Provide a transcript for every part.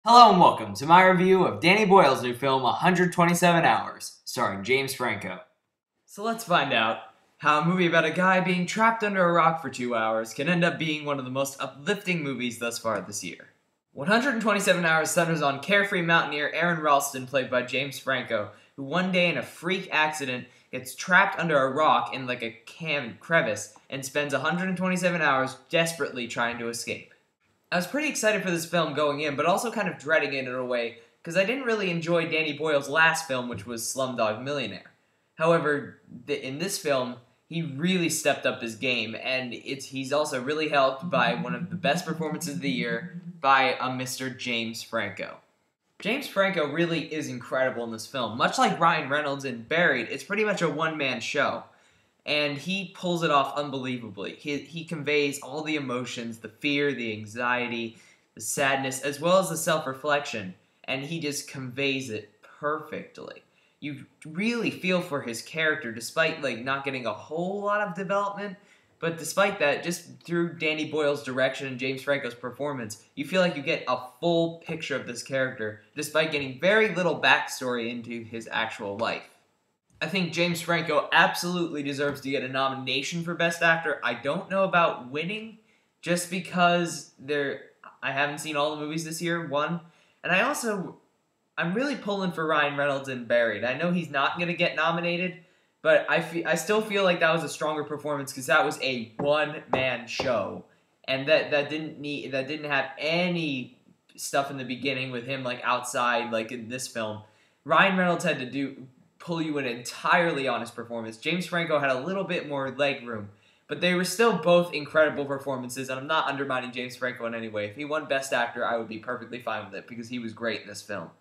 Hello and welcome to my review of Danny Boyle's new film 127 Hours, starring James Franco. So let's find out how a movie about a guy being trapped under a rock for 2 hours can end up being one of the most uplifting movies thus far this year. 127 Hours centers on carefree mountaineer Aaron Ralston, played by James Franco, who one day in a freak accident gets trapped under a rock in like a crevice and spends 127 hours desperately trying to escape. I was pretty excited for this film going in, but also kind of dreading it in a way, because I didn't really enjoy Danny Boyle's last film, which was Slumdog Millionaire. However, in this film, he really stepped up his game, and he's also really helped by one of the best performances of the year by a Mr. James Franco. James Franco really is incredible in this film. Much like Ryan Reynolds in Buried, it's pretty much a one-man show. And he pulls it off unbelievably. He conveys all the emotions, the fear, the anxiety, the sadness, as well as the self-reflection. And he just conveys it perfectly. You really feel for his character, despite not getting a whole lot of development. But despite that, just through Danny Boyle's direction and James Franco's performance, you feel like you get a full picture of this character, despite getting very little backstory into his actual life. I think James Franco absolutely deserves to get a nomination for Best Actor. I don't know about winning, just because I haven't seen all the movies this year, one. And I'm really pulling for Ryan Reynolds in Buried. I know he's not going to get nominated, but I still feel like that was a stronger performance because that was a one-man show. And that didn't have any stuff in the beginning with him outside in this film. Ryan Reynolds had to pull you in entirely on his performance. James Franco had a little bit more leg room, but they were still both incredible performances, and I'm not undermining James Franco in any way. If he won Best Actor, I would be perfectly fine with it, because he was great in this film.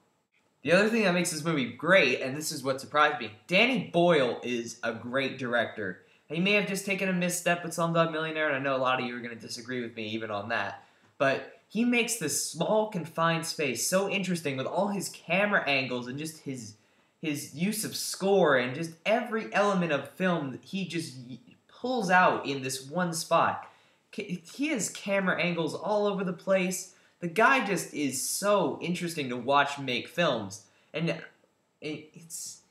The other thing that makes this movie great, and this is what surprised me, Danny Boyle is a great director. He may have just taken a misstep with Slumdog Millionaire, and I know a lot of you are going to disagree with me even on that, but he makes this small, confined space so interesting with all his camera angles and just his use of score and just every element of film that he just pulls out in this one spot. He has camera angles all over the place. The guy just is so interesting to watch make films. And it's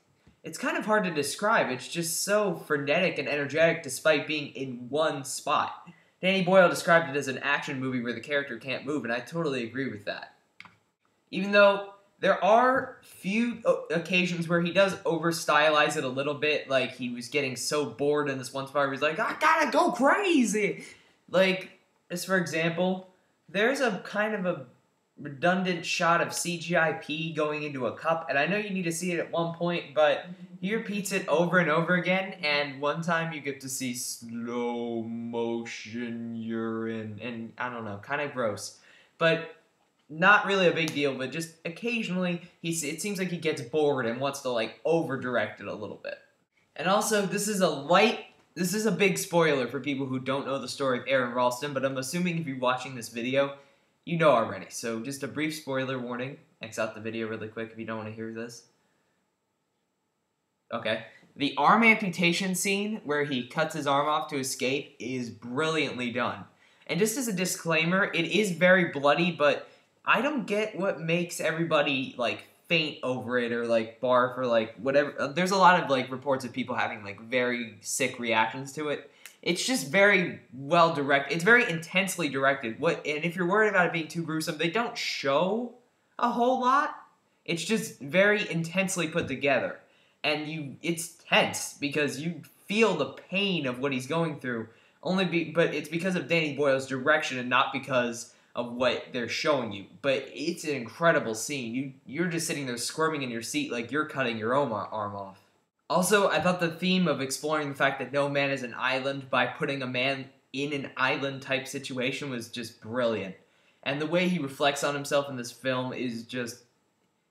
kind of hard to describe. It's just so frenetic and energetic despite being in one spot. Danny Boyle described it as an action movie where the character can't move, and I totally agree with that. Even though there are few occasions where he does over-stylize it a little bit, like he was getting so bored in this one spot where he's like, I gotta go crazy! As for example, there's a kind of a redundant shot of CGI pee going into a cup, and I know you need to see it at one point, but he repeats it over and over again, and one time you get to see slow motion urine, and I don't know, kind of gross. But not really a big deal, but just occasionally, it seems like he gets bored and wants to, over-direct it a little bit. And also, this is a big spoiler for people who don't know the story of Aaron Ralston, but I'm assuming if you're watching this video, you know already. So just a brief spoiler warning. X out the video really quick if you don't want to hear this. Okay. The arm amputation scene, where he cuts his arm off to escape, is brilliantly done. And just as a disclaimer, it is very bloody, but I don't get what makes everybody, faint over it or, barf or, whatever. There's a lot of, reports of people having, very sick reactions to it. It's just very well directed. It's very intensely directed. And if you're worried about it being too gruesome, they don't show a whole lot. It's just very intensely put together. And it's tense because you feel the pain of what he's going through. But it's because of Danny Boyle's direction and not because of what they're showing you. But it's an incredible scene. You're just sitting there squirming in your seat like you're cutting your own arm off. Also, I thought the theme of exploring the fact that no man is an island by putting a man in an island type situation was just brilliant. And the way he reflects on himself in this film is just,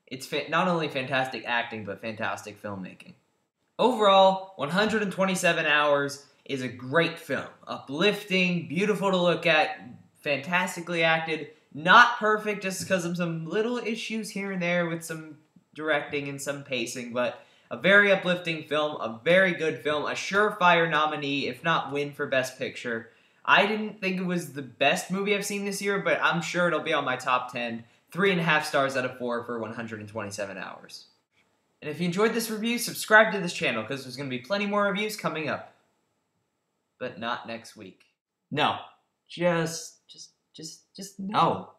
it's not only fantastic acting, but fantastic filmmaking. Overall, 127 Hours is a great film. Uplifting, beautiful to look at, fantastically acted, not perfect just because of some little issues here and there with some directing and some pacing, but a very uplifting film, a very good film, a surefire nominee, if not win for Best Picture. I didn't think it was the best movie I've seen this year, but I'm sure it'll be on my top 10. 3.5 stars out of 4 for 127 hours. And if you enjoyed this review, subscribe to this channel because there's going to be plenty more reviews coming up. But not next week. No. Just no.